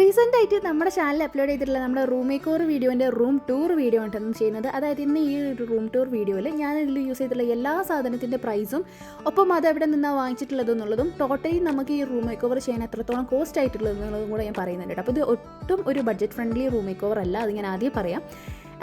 Recent ആയിട്ട് നമ്മുടെ ചാനലിൽ അപ്ലോഡ് ചെയ്തിട്ടുള്ള നമ്മുടെ റൂം മേക്ക് ഓവർ വീഡിയോൻ്റെ റൂം ടൂർ വീഡിയോ ആണ് ചെയ്യുന്നത്. അതായത് ഇന്ന് ഈ ഒരു റൂം ടൂർ വീഡിയോയിൽ ഞാൻ ഇതിൽ യൂസ് ചെയ്തിട്ടുള്ള എല്ലാ സാധനത്തിൻ്റെ പ്രൈസും ഒപ്പം അത് എവിടെ നിന്നാണ് വാങ്ങിച്ചിട്ടുള്ളതെന്നുള്ളതും ടോട്ടലി നമുക്ക് ഈ റൂം മേക്ക് ഓവർ ചെയ്യാൻ എത്രത്തോളം കോസ്റ്റ് ആയിട്ടുള്ളതെന്നുള്ളതും കൂടെ ഞാൻ പറയുന്നുണ്ട്. അപ്പോൾ ഇത് ഒട്ടും ഒരു budget friendly room make over അല്ല, അത് ഞാൻ ആദ്യം പറയാം.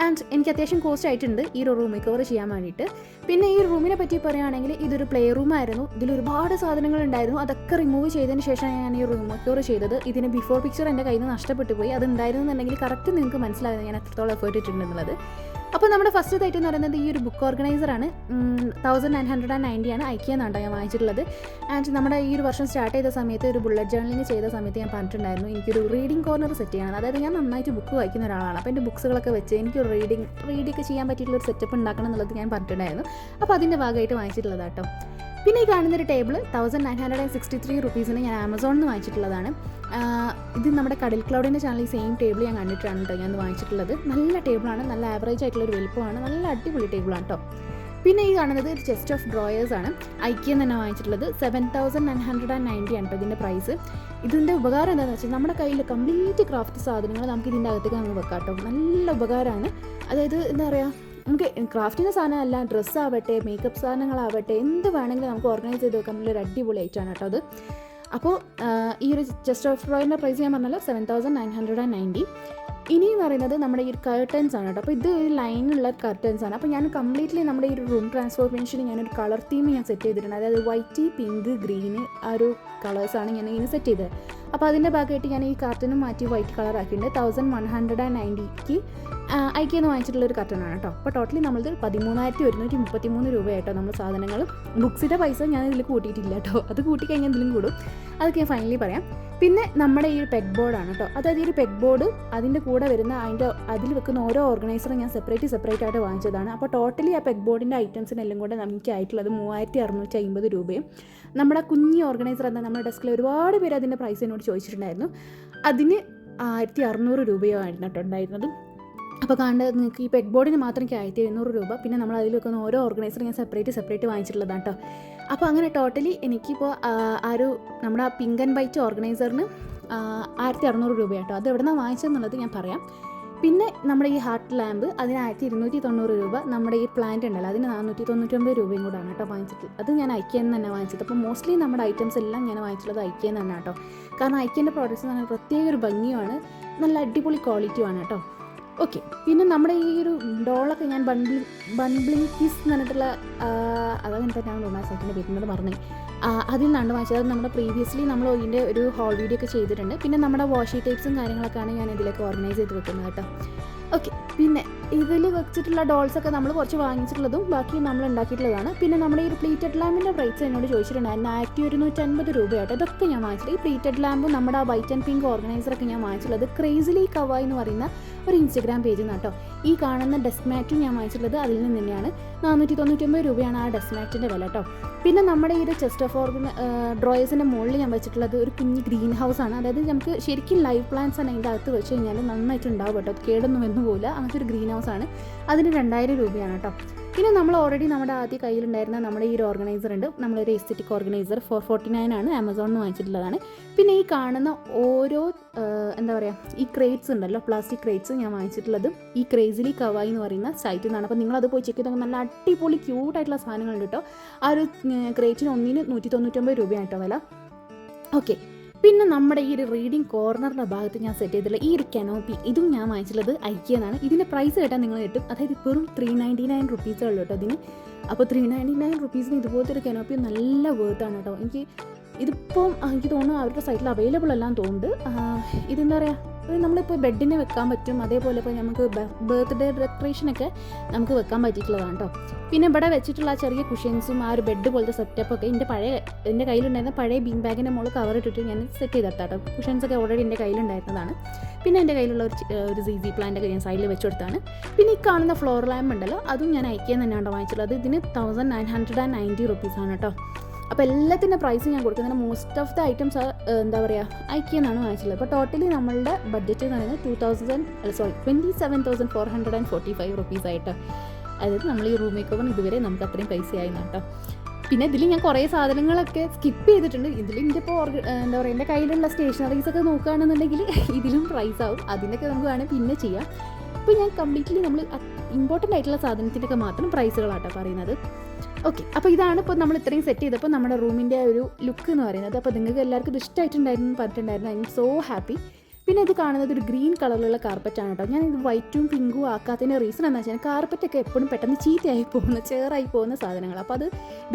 ആൻഡ് എനിക്ക് അത്യാവശ്യം കോസ്റ്റ് ആയിട്ടുണ്ട് ഈ ഒരു റൂം മേക്ക് ഓവർ ചെയ്യാൻ വേണ്ടിയിട്ട്. പിന്നെ ഈ റൂമിനെ പറ്റി പറയുകയാണെങ്കിൽ ഇതൊരു പ്ലേ റൂമായിരുന്നു. ഇതിൽ ഒരുപാട് സാധനങ്ങൾ ഉണ്ടായിരുന്നു. അതൊക്കെ റിമൂവ് ചെയ്തതിന് ശേഷമാണ് ഞാൻ ഈ റൂം മേക്ക് ഓവർ ചെയ്തത്. ഇതിന് ബിഫോർ പിക്ചർ എൻ്റെ കയ്യിൽ നിന്ന് നഷ്ടപ്പെട്ടു പോയി. അത് ഉണ്ടായിരുന്നുണ്ടെങ്കിൽ കറക്റ്റ് നിങ്ങൾക്ക് മനസ്സിലായത് ഞാൻ എത്രത്തോളം എഫേർട്ട് ഇട്ടിട്ടുണ്ടെന്നുള്ളത്. അപ്പോൾ നമ്മുടെ ഫസ്റ്റ് ഐറ്റം എന്ന് പറയുന്നത് ഈ ഒരു ബുക്ക് ഓർഗനൈസറാണ്. 1990 ആണ് IKEA എന്നാണ് ഞാൻ വാങ്ങിച്ചിട്ടുള്ളത്. ആൻഡ് നമ്മുടെ ഈ ഒരു വർഷം സ്റ്റാർട്ട് ചെയ്ത സമയത്ത് ഒരു ബുള്ളറ്റ് ജേർണലിങ് ചെയ്ത സമയത്ത് ഞാൻ പറഞ്ഞിട്ടുണ്ടായിരുന്നു എനിക്കൊരു റീഡിംഗ് കോർണർ സെറ്റ് ചെയ്യണം. അതായത് ഞാൻ നന്നായിട്ട് ബുക്ക് വായിക്കുന്ന ഒരാളാണ്. അപ്പോൾ എൻ്റെ ബുക്സുകളൊക്കെ വെച്ച് എനിക്കൊരു റീഡൊക്കെ ചെയ്യാൻ പറ്റിയിട്ടുള്ളൊരു സെറ്റപ്പ് ഉണ്ടാക്കണം എന്നുള്ളത് ഞാൻ പറഞ്ഞിട്ടുണ്ടായിരുന്നു. അപ്പോൾ അതിൻ്റെ ഭാഗമായിട്ട് വാങ്ങിച്ചിട്ടുള്ളതാണ് കേട്ടോ. പിന്നെ ഈ കാണുന്നൊരു ടേബിൾ 1963 റുപ്പീസിന് ഞാൻ ആമസോണിൽ നിന്ന് വാങ്ങിച്ചിട്ടുള്ളതാണ്. ഇത് നമ്മുടെ കടൽ ക്ലൗഡിൻ്റെ ചാനലിൽ സെയിം ടേബിൾ ഞാൻ കണ്ടിട്ടാണ് കേട്ടോ ഞാൻ വാങ്ങിച്ചിട്ടുള്ളത്. നല്ല ടേബിളാണ്, നല്ല ആവറേജ് ആയിട്ടുള്ളൊരു വലുപ്പമാണ്, നല്ല അടിപൊളി ടേബിളാണ് കേട്ടോ. പിന്നെ ഈ കാണുന്നത് ഒരു ചെസ്റ്റ് ഓഫ് ഡ്രോയേഴ്സ് ആണ്. IKEA തന്നെ വാങ്ങിച്ചിട്ടുള്ളത്. 7990 ആണ് ഇതിൻ്റെ പ്രൈസ്. ഇതിൻ്റെ ഉപകാരം എന്താണെന്ന് വെച്ചാൽ നമ്മുടെ കയ്യിൽ കംപ്ലീറ്റ് ക്രാഫ്റ്റ് സാധനങ്ങൾ നമുക്ക് ഇതിൻ്റെ അകത്തേക്ക് നമുക്ക് വെക്കാം കേട്ടോ. നല്ല ഉപകാരമാണ്. അതായത് എന്താ പറയുക, നമുക്ക് ക്രാഫ്റ്റിൻ്റെ സാധനമല്ല, ഡ്രസ്സാവട്ടെ, മേക്കപ്പ് സാധനങ്ങളാവട്ടെ, എന്ത് വേണമെങ്കിലും നമുക്ക് ഓർഗനൈസ് ചെയ്ത് വെക്കാൻ നല്ലൊരു അടിപൊളി ഐറ്റമാണ് കേട്ടോ അത്. അപ്പോൾ ഈ ഒരു ചെസ്റ്റ് ഓഫ് ഡ്രോയിൻ്റെ പ്രൈസ് ഞാൻ പറഞ്ഞല്ലോ 7990. ഇനി എന്ന് പറയുന്നത് നമ്മുടെ ഈ ഒരു കർട്ടൻസ് ആണ് കേട്ടോ. അപ്പോൾ ഇത് ഒരു ലൈനുള്ള കർട്ടൻസ് ആണ്. അപ്പോൾ ഞാൻ കംപ്ലീറ്റ്ലി നമ്മുടെ ഈ ഒരു റൂം ട്രാൻസ്ഫോർമേഷന് ഞാനൊരു കളർ തീം ഞാൻ സെറ്റ് ചെയ്തിട്ടുണ്ട്. അതായത് വൈറ്റ്, പിങ്ക്, ഗ്രീന് ആ ഒരു കളേഴ്സാണ് ഞാൻ ഇങ്ങനെ സെറ്റ് ചെയ്തത്. അപ്പോൾ അതിൻ്റെ ഭാഗമായിട്ട് ഞാൻ ഈ കർട്ടനും മാറ്റി വൈറ്റ് കളർ ആക്കിയിട്ടുണ്ട്. 1190ക്ക് IKEA എന്ന് വാങ്ങിച്ചിട്ടുള്ളൊരു കർട്ടനാണ് കേട്ടോ. അപ്പോൾ ടോട്ടലി നമ്മളത് 13,133 രൂപയായിട്ടോ നമ്മൾ സാധനങ്ങൾ. ബുക്സിൻ്റെ പൈസ ഞാൻ ഇതിൽ കൂട്ടിയിട്ടില്ല കേട്ടോ. അത് കൂട്ടിക്കഴിഞ്ഞാൽ ഇതിലും കൂടും, അതൊക്കെ ഞാൻ ഫൈനലി പറയാം. പിന്നെ നമ്മുടെ ഈ ഒരു പെഗ് ബോർഡാണ് കേട്ടോ. അതായത് ഈ ഒരു പെഗ് ബോർഡ് അതിൻ്റെ കൂടെ വരുന്ന അതിൽ വെക്കുന്ന ഓരോ ഓർഗനൈസറും ഞാൻ സെപ്പറേറ്റ് ആയിട്ട് വാങ്ങിച്ചതാണ്. അപ്പോൾ ടോട്ടലി ആ പെഗ് ബോർഡിൻ്റെ ഐറ്റംസിനെല്ലാം കൂടെ നമുക്ക് ആയിട്ടുള്ളത് 3650 രൂപയും. നമ്മുടെ കുഞ്ഞി ഓർഗനൈസർ എന്താ നമ്മുടെ ഡെസ്കിൽ ഒരുപാട് പേര് അതിൻ്റെ പ്രൈസ് എന്നോട് ചോദിച്ചിട്ടുണ്ടായിരുന്നു. അതിന് 1600 രൂപയോ ആയിരുന്നു കേട്ടോ ഉണ്ടായിരുന്നത്. അപ്പോൾ കാണേണ്ടത് നിങ്ങൾക്ക് ഈ പെഗ് ബോർഡിന് മാത്രം എനിക്ക് 1700 രൂപ. പിന്നെ നമ്മൾ അതിൽ വെക്കുന്ന ഓരോ ഓർഗനൈസർ ഞാൻ സെപ്പറേറ്റ് വാങ്ങിച്ചിട്ടുള്ളതാണ് കേട്ടോ. അപ്പോൾ അങ്ങനെ ടോട്ടലി എനിക്കിപ്പോൾ നമ്മുടെ പിങ്ക് ആൻഡ് വൈറ്റ് ഓർഗനൈസറിന് 1600 രൂപ കേട്ടോ. അത് എവിടെ നിന്നാണ് വാങ്ങിച്ചതെന്നുള്ളത് ഞാൻ പറയാം. പിന്നെ നമ്മുടെ ഈ ഹാർട്ട് ലാമ്പ് അതിന് 1290 രൂപ. നമ്മുടെ ഈ പ്ലാന്റ് ഉണ്ടല്ലോ അതിന് 499 രൂപയും കൂടാണ് കേട്ടോ വാങ്ങിച്ചിട്ടുള്ളത്. അത് ഞാൻ IKEA തന്നെ വാങ്ങിച്ചത്. അപ്പോൾ മോസ്റ്റ്ലി നമ്മുടെ ഐറ്റംസ് എല്ലാം ഞാൻ വാങ്ങിച്ചിട്ടുള്ളത് IKEA തന്നെ കേട്ടോ. കാരണം IKEAൻ്റെ പ്രോഡക്റ്റ്സ് എന്ന് പറഞ്ഞാൽ പ്രത്യേക ഒരു ഭംഗിയുമാണ്, നല്ല അടിപൊളി ക്വാളിറ്റിയുമാണ് കേട്ടോ. ഓക്കെ, പിന്നെ നമ്മുടെ ഈ ഒരു ഡോളൊക്കെ ഞാൻ ബൺബ്ലിങ് കിസ് എന്ന് പറഞ്ഞിട്ടുള്ള അതങ്ങനെ തന്നെയാണ് തോന്നുന്നത്, സൈറ്റിൻ്റെ പേരുന്നത് പറഞ്ഞേ, അതിൽ നിന്നാണ് വാങ്ങിച്ചത്. അത് നമ്മുടെ പ്രീവിയസ്ലി നമ്മൾ ഇതിൻ്റെ ഒരു ഹോൾ വീഡിയോ ഒക്കെ ചെയ്തിട്ടുണ്ട്. പിന്നെ നമ്മുടെ വാഷി ടൈപ്സും കാര്യങ്ങളൊക്കെയാണ് ഞാൻ ഇതിലേക്ക് ഓർഗനൈസ് ചെയ്ത് വെക്കുന്നത് കേട്ടോ. ഓക്കെ, പിന്നെ ഇതിൽ വെച്ചിട്ടുള്ള ഡോൾസൊക്കെ നമ്മൾ കുറച്ച് വാങ്ങിച്ചിട്ടുള്ളതും ബാക്കി നമ്മൾ ഉണ്ടാക്കിയിട്ടുള്ളതാണ്. പിന്നെ നമ്മുടെ ഈ ഒരു പ്ലീറ്റഡ് ലാമ്പിൻ്റെ പ്രൈസ് എന്നോട് ചോദിച്ചിട്ടുണ്ടായിരുന്നു 1250 രൂപയായിട്ട്. ഇതൊക്കെ ഞാൻ വാങ്ങിച്ചിട്ട് ഈ പ്ലീറ്റഡ് ലാമ്പും നമ്മുടെ ആ വൈറ്റ് ആൻഡ് പിങ്ക് ഓർഗനൈസറൊക്കെ ഞാൻ വാങ്ങിച്ചിട്ടുള്ളത് ക്രേസിലി കവായ് എന്ന് പറയുന്ന ഒരു ഇൻസ്റ്റഗ്രാം പേജിൽ നിന്ന് കേട്ടോ. ഈ കാണുന്ന ഡെസ്ക് മാറ്റും ഞാൻ വാങ്ങിച്ചിട്ടുള്ളത് അതിൽ നിന്ന് തന്നെയാണ്. 499 രൂപയാണ് ആ ഡെസ്ക് മാറ്റിൻ്റെ വില കേട്ടോ. പിന്നെ നമ്മുടെ ഈ ഒരു ചെസ്റ്റ് ഓഫ് ഡ്രോയേഴ്സിൻ്റെ മുകളിൽ ഞാൻ വെച്ചിട്ടുള്ളത് ഒരു കുഞ്ഞ് ഗ്രീൻ ഹൗസ് ആണ്. അതായത് നമുക്ക് ശരിക്കും ലൈവ് പ്ലാന്റ്സ് ആണ് അതിൻ്റെ അകത്ത് വെച്ച് കഴിഞ്ഞാൽ നന്നായിട്ടുണ്ടാവും കേട്ടോ. കേടൊന്നും വന്നു പോകില്ല. അങ്ങനത്തെ ഒരു ഗ്രീൻ ഹൗസ് ആണ്. അതിന് 2000 രൂപയാണ് കേട്ടോ. പിന്നെ നമ്മൾ ഓൾറെഡി നമ്മുടെ ആദ്യ കയ്യിലുണ്ടായിരുന്ന നമ്മുടെ ഈ ഒരു ഓർഗനൈസർ ഉണ്ട്, നമ്മളൊരു എസ്തെറ്റിക് ഓർഗനൈസർ 449 ആണ് ആമസോണിൽ നിന്ന് വാങ്ങിച്ചിട്ടുള്ളതാണ്. പിന്നെ ഈ കാണുന്ന ഓരോ എന്താ പറയുക ഈ ക്രേറ്റ്സ് ഉണ്ടല്ലോ, പ്ലാസ്റ്റിക് ക്രേറ്റ്സ് ഞാൻ വാങ്ങിച്ചിട്ടുള്ളത് ഈ ക്രേസിലി കവായി എന്ന് പറയുന്ന സൈറ്റിൽ നിന്നാണ്. അപ്പോൾ നിങ്ങളത് പോയി ചെക്ക് ചെയ്താൽ നല്ല അടിപൊളി ക്യൂട്ടായിട്ടുള്ള സാധനങ്ങളുണ്ട് കേട്ടോ. ആ ഒരു ക്രേറ്റിന് ഒന്നിന് 199 രൂപയാണ് കേട്ടോ വില. ഓക്കെ, പിന്നെ നമ്മുടെ ഈ ഒരു റീഡിംഗ് കോർണറിൻ്റെ ഭാഗത്ത് ഞാൻ സെറ്റ് ചെയ്തിട്ടുള്ള ഈ ഒരു കനോപ്പി ഇതും ഞാൻ വാങ്ങിച്ചിട്ടുള്ളത് IKEA എന്നാണ്. ഇതിൻ്റെ പ്രൈസ് കേട്ടാൽ നിങ്ങൾ കിട്ടും. അതായത് വെറും 399 റുപ്പീസേ ഉള്ളൂ കേട്ടോ ഇതിന്. അപ്പോൾ 399 റുപ്പീസിന് ഇതുപോലത്തെ ഒരു കനോപ്പി നല്ല വേർത്താണ് കേട്ടോ. ഇതിപ്പം എനിക്ക് തോന്നുന്നു അവരുടെ സൈറ്റിൽ അവൈലബിൾ അല്ലാന്ന് തോന്നുന്നുണ്ട്. ഇതെന്താ പറയുക, നമ്മളിപ്പോൾ ബെഡിന് വെക്കാൻ പറ്റും. അതേപോലെ ഇപ്പോൾ നമുക്ക് ബർത്ത്ഡേ ഡെക്കറേഷനൊക്കെ നമുക്ക് വെക്കാൻ പറ്റിയിട്ടുള്ളതാണ് കേട്ടോ. പിന്നെ ഇവിടെ വെച്ചിട്ടുള്ള ചെറിയ കുഷ്യൻസും ആ ഒരു ബെഡ് പോലത്തെ സെറ്റപ്പൊക്കെ എൻ്റെ കയ്യിലുണ്ടായിരുന്ന പഴയ ബീൻ ബാഗിൻ്റെ മുകളിൽ കവർ ഇട്ടിട്ട് ഞാൻ സെറ്റ് ചെയ്തെടുത്താം കേട്ടോ. കുഷ്യൻസൊക്കെ ഓൾറെഡി എൻ്റെ കയ്യിലുണ്ടായിരുന്നതാണ്. പിന്നെ എൻ്റെ കയ്യിലുള്ള ഒരു ZZ പ്ലാന്റൊക്കെ ഞാൻ സൈഡിൽ വെച്ചെടുത്താണ്. പിന്നെ ഈ കാണുന്ന ഫ്ലോർ ലാമ്പ് ഉണ്ടല്ലോ അതും ഞാൻ IKEA തന്നെയാണ് വാങ്ങിച്ചിട്ടുള്ളത്. ഇതിന് 1990 റുപ്പീസാണ് കേട്ടോ. അപ്പോൾ എല്ലാത്തിൻ്റെ പ്രൈസ് ഞാൻ കൊടുക്കുന്നത് മോസ്റ്റ് ഓഫ് ദ ഐറ്റംസ് എന്താ പറയുക IKEA എന്നാണ് വാങ്ങിച്ചിട്ടുള്ളത്. അപ്പോൾ ടോട്ടലി നമ്മളുടെ ബഡ്ജറ്റ് എന്ന് പറയുന്നത് 27,445 റുപ്പീസായിട്ട്. അതായത് നമ്മൾ ഈ റൂം മേക്ക് ഓവർ ഇതുവരെ നമുക്ക് അത്രയും പൈസയായിരുന്നു കേട്ടോ. പിന്നെ ഇതിൽ ഞാൻ കുറേ സാധനങ്ങളൊക്കെ സ്കിപ്പ് ചെയ്തിട്ടുണ്ട്. ഇതിൽ എൻ്റെ ഇപ്പോൾ എന്താ പറയുക, എൻ്റെ കയ്യിലുള്ള സ്റ്റേഷനറീസ് ഒക്കെ നോക്കുകയാണെന്നുണ്ടെങ്കിൽ ഇതിലും പ്രൈസ് ആവും. അതിനൊക്കെ നമുക്ക് വേണമെങ്കിൽ പിന്നെ ചെയ്യാം. ഇപ്പോൾ ഞാൻ കംപ്ലീറ്റ്ലി നമ്മൾ ഇമ്പോർട്ടൻ്റ് ആയിട്ടുള്ള സാധനത്തിൻ്റെയൊക്കെ മാത്രം പ്രൈസുകളാട്ടോ പറയുന്നത്. ഓക്കെ, അപ്പോൾ ഇതാണ് ഇപ്പോൾ നമ്മൾ ഇത്രയും സെറ്റ് ചെയ്തപ്പോൾ നമ്മുടെ റൂമിൻ്റെ ഒരു ലുക്ക് എന്ന് പറയുന്നത്. അപ്പോൾ നിങ്ങൾക്ക് എല്ലാവർക്കും ഇത് ഇഷ്ടമായിട്ടുണ്ടായിരുന്നു പറഞ്ഞിട്ടുണ്ടായിരുന്നു. I M so happy. പിന്നെ ഇത് കാണുന്നത് ഒരു ഗ്രീൻ കളറിലുള്ള കാർപ്പറ്റാണ് കേട്ടോ. ഞാൻ ഇത് വൈറ്റും പിങ്കും ആക്കാത്തതിൻ്റെ റീസൺ എന്താ വെച്ചാൽ കാർപ്പറ്റൊക്കെ എപ്പോഴും പെട്ടെന്ന് ചീത്തയായി പോകുന്ന ചേറായി പോകുന്ന സാധനങ്ങൾ. അപ്പോൾ അത്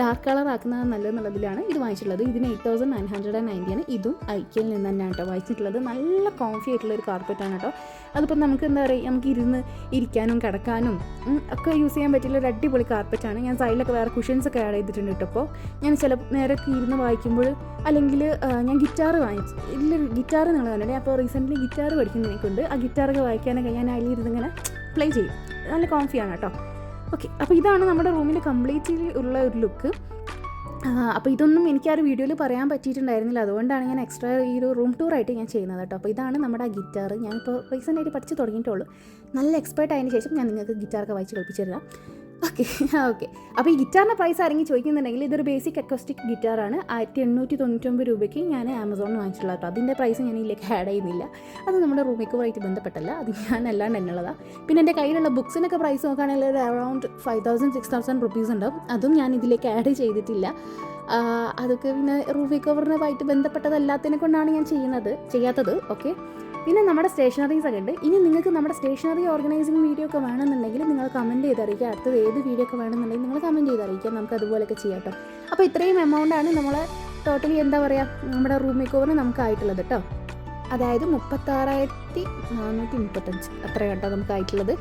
ഡാർക്ക് കളർ ആക്കുന്നത് നല്ലതെന്നുള്ളതിലാണ് ഇത് വാങ്ങിച്ചിട്ടുള്ളത്. ഇതിന് 8990 ആണ്. ഇതും ഐക്യയിൽ നിന്ന് തന്നെയാണ് കേട്ടോ വാങ്ങിച്ചിട്ടുള്ളത്. നല്ല കോംഫി ആയിട്ടുള്ള ഒരു കാർപ്പറ്റാണ് കേട്ടോ. അതിപ്പോൾ നമുക്ക് എന്താ പറയുക, നമുക്ക് ഇരിക്കാനും കിടക്കാനും ഒക്കെ യൂസ് ചെയ്യാൻ പറ്റിയുള്ള ഒരു അടിപൊളി കാർപ്പറ്റാണ്. ഞാൻ സൈഡിലൊക്കെ വേറെ കുഷ്യൻസൊക്കെ ആഡ് ചെയ്തിട്ടുണ്ട് കേട്ടോ. അപ്പോൾ ഞാൻ നേരൊക്കെ ഇരുന്ന് വായിക്കുമ്പോൾ, അല്ലെങ്കിൽ ഞാൻ ഗിറ്റാർ ഗിറ്റാർ നിങ്ങൾ കണ്ടിട്ടുണ്ടെങ്കിൽ, അപ്പോൾ റീസെൻ്റ്ലി ഗിറ്റാർ പഠിക്കുന്നതിനെക്കൊണ്ട് ആ ഗിറ്റാറൊക്കെ വായിക്കാനൊക്കെ ഞാൻ അതിലിരുന്ന് ഇങ്ങനെ പ്ലേ ചെയ്യും. നല്ല കോംഫിയാണ് കേട്ടോ. ഓക്കെ, അപ്പോൾ ഇതാണ് നമ്മുടെ റൂമിൽ കംപ്ലീറ്റ്ലി ഉള്ള ഒരു ലുക്ക്. അപ്പോൾ ഇതൊന്നും എനിക്ക് ആ ഒരു വീഡിയോയിൽ പറയാൻ പറ്റിയിട്ടുണ്ടായിരുന്നില്ല. അതുകൊണ്ടാണ് ഞാൻ എക്സ്ട്രാ ഈ ഒരു റൂം ടൂറായിട്ട് ഞാൻ ചെയ്യുന്നത് കേട്ടോ. അപ്പോൾ ഇതാണ് നമ്മുടെ ആ ഗിറ്റാർ. ഞാനിപ്പോൾ റീസെൻ്റായിട്ട് പഠിച്ച് തുടങ്ങിയിട്ടുള്ളൂ. നല്ല എക്സ്പേർട്ട് ആയതിന് ശേഷം ഞാൻ നിങ്ങൾക്ക് ഗിറ്റാറൊക്കെ വായിച്ച് കളിപ്പിച്ചു തരാം. ഓക്കെ. അപ്പോൾ ഈ ഗിറ്റാറിൻ്റെ പ്രൈസ് ആരെങ്കിലും ചോദിക്കുന്നുണ്ടെങ്കിൽ, ഇതൊരു ബേസിക് അക്കോസ്റ്റിക് ഗിറ്റാറാണ്. 1899 രൂപയ്ക്ക് ഞാൻ ആമസോണിൽ വാങ്ങിച്ചിട്ടുള്ള കേട്ടോ. അതിൻ്റെ പ്രൈസ് ഞാൻ ഇതിലേക്ക് ആഡ് ചെയ്യുന്നില്ല. അത് നമ്മുടെ റൂം മേക്കറുമായിട്ട് ബന്ധപ്പെട്ടല്ല, അത് ഞാൻ അല്ലാണ്ട് എന്നുള്ളതാണ്. പിന്നെ എൻ്റെ കയ്യിലുള്ള ബുക്സിനൊക്കെ പ്രൈസ് നോക്കുകയാണെങ്കിൽ ഒരു അറൗണ്ട് 5000-6000 റുപ്പീസ് ഉണ്ടാവും. അതും ഞാൻ ഇതിലേക്ക് ആഡ് ചെയ്തിട്ടില്ല. അതൊക്കെ പിന്നെ റൂം മേക്കറുമായിട്ട് ബന്ധപ്പെട്ടതല്ലാത്തതിനെ കൊണ്ടാണ് ഞാൻ ചെയ്യാത്തത്. ഓക്കെ, പിന്നെ നമ്മുടെ സ്റ്റേഷനറീസ് ഒക്കെ ഉണ്ട്. ഇനി നിങ്ങൾക്ക് നമ്മുടെ സ്റ്റേഷനറി ഓർഗനൈസിങ് വീഡിയോ ഒക്കെ വേണമെന്നുണ്ടെങ്കിൽ നിങ്ങൾ കമൻറ്റ് ചെയ്ത് അറിയിക്കുക. അടുത്തത് ഏത് വീഡിയോ ഒക്കെ വേണമെന്നുണ്ടെങ്കിൽ നിങ്ങൾ കമൻറ്റ് ചെയ്ത് അറിയിക്കുക. നമുക്ക് അതുപോലെയൊക്കെ ചെയ്യാം കേട്ടോ. അപ്പോൾ ഇത്രയും എമൗണ്ടാണ് നമ്മളെ ടോട്ടലി എന്താ പറയുക, നമ്മുടെ റൂം മേക്കോവറിന് നമുക്കായിട്ടുള്ളത് കേട്ടോ. അതായത് 36,435 അത്ര കേട്ടോ നമുക്കായിട്ടുള്ളത്.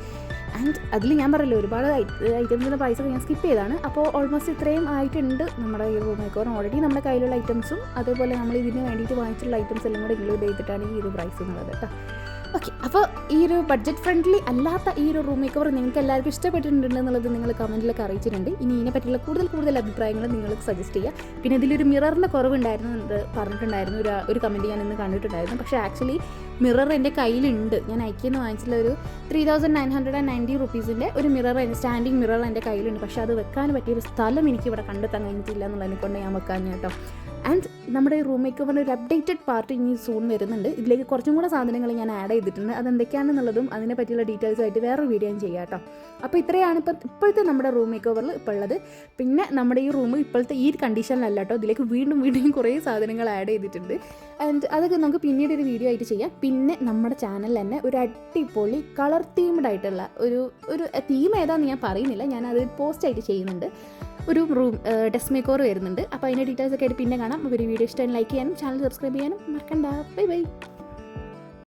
ആൻഡ് അതിൽ ഞാൻ പറയല്ലോ, ഒരുപാട് ഐറ്റംസിൻ്റെ പ്രൈസൊക്കെ ഞാൻ സ്കിപ്പ് ചെയ്താണ്. അപ്പോൾ ഓൾമോസ്റ്റ് ഇത്രയും ആയിട്ടുണ്ട് നമ്മുടെ ഈ റൂം മേക്കോവർ. ഓൾറെഡി നമ്മുടെ കയ്യിലുള്ള ഐറ്റംസും അതേപോലെ നമ്മൾ ഇതിന് വേണ്ടിയിട്ട് വാങ്ങിച്ചിട്ടുള്ള ഐറ്റംസ് എല്ലാം കൂടെ ഇൻക്ലൂഡ് ചെയ്തിട്ടാണ് ഈ ഒരു പ്രൈസ് എന്നുള്ളത് കേട്ടോ. ഓക്കെ, അപ്പോൾ ഈ ഒരു ബഡ്ജറ്റ് ഫ്രണ്ട്ലി അല്ലാത്ത ഈ ഒരു റൂം മേക്കോവർ നിങ്ങൾക്ക് എല്ലാവർക്കും ഇഷ്ടപ്പെട്ടിട്ടുണ്ടെന്നുള്ളത് നിങ്ങൾ കമൻറ്റിലൊക്കെ അറിയിച്ചിട്ടുണ്ട്. ഇനി ഇതിനെ പറ്റിയുള്ള കൂടുതൽ അഭിപ്രായങ്ങൾ നിങ്ങൾക്ക് സജസ്റ്റ് ചെയ്യുക. പിന്നെ ഇതിലൊരു മിററിൻ്റെ കുറവുണ്ടായിരുന്നു പറഞ്ഞിട്ടുണ്ടായിരുന്നു, ഒരു കമൻറ്റ് ഞാൻ ഇന്ന് കണ്ടിട്ടുണ്ടായിരുന്നു. പക്ഷേ ആക്ച്വലി മിറർ എൻ്റെ കയ്യിലുണ്ട്. ഞാൻ ഐക്യെന്ന് വാങ്ങിച്ചിട്ടുള്ള ഒരു 3990 റുപ്പീസിൻ്റെ ഒരു മിറർ, സ്റ്റാൻഡിങ് മിറർ എൻ്റെ കയ്യിലുണ്ട്. പക്ഷേ അത് വെക്കാൻ പറ്റിയൊരു സ്ഥലം എനിക്കിവിടെ കണ്ടെത്താൻ കഴിഞ്ഞിട്ടില്ല എന്നുള്ളതിനെ കൊണ്ട് ഞാൻ വെക്കാൻ കേട്ടോ. ആൻഡ് നമ്മുടെ റൂം മേക്കോവറിൻ്റെ ഒരു അപ്ഡേറ്റഡ് പാർട്ട് ഇനി സൂൺ വരുന്നുണ്ട്. ഇതിലേക്ക് കുറച്ചും കൂടെ സാധനങ്ങൾ ഞാൻ ആഡ് ചെയ്തിട്ടുണ്ട്. അതെന്തൊക്കെയാണെന്നുള്ളതും അതിനെ പറ്റിയുള്ള ഡീറ്റെയിൽസുമായിട്ട് വേറൊരു വീഡിയോ ഞാൻ ചെയ്യാം കേട്ടോ. അപ്പോൾ ഇത്രയാണ് ഇപ്പോഴത്തെ നമ്മുടെ റൂം മേക്കോവറിൽ ഇപ്പോൾ ഉള്ളത്. പിന്നെ നമ്മുടെ ഈ റൂം ഇപ്പോഴത്തെ ഈ കണ്ടീഷനിലല്ല കേട്ടോ. ഇതിലേക്ക് വീണ്ടും കുറേ സാധനങ്ങൾ ആഡ് ചെയ്തിട്ടുണ്ട്. ആൻഡ് അതൊക്കെ നമുക്ക് പിന്നീട് ഒരു വീഡിയോ ആയിട്ട് ചെയ്യാം. പിന്നെ നമ്മുടെ ചാനലിൽ തന്നെ ഒരു അടിപൊളി കളർ തീംഡ് ആയിട്ടുള്ള ഒരു തീം ഏതാണെന്ന് ഞാൻ പറയുന്നില്ല, ഞാനത് പോസ്റ്റായിട്ട് ചെയ്യുന്നുണ്ട്. ഒരു റൂം ഡെസ്ക് മേക്കോവർ വരുന്നുണ്ട്. അപ്പോൾ അതിൻ്റെ ഡീറ്റെയിൽസ് ഒക്കെ ആയിട്ട് പിന്നെ കാണാം. ഒരു വീഡിയോ ഇഷ്ടമായി ലൈക്ക് ചെയ്യാനും ചാനൽ സബ്സ്ക്രൈബ് ചെയ്യാനും മറക്കണ്ട. ബൈ.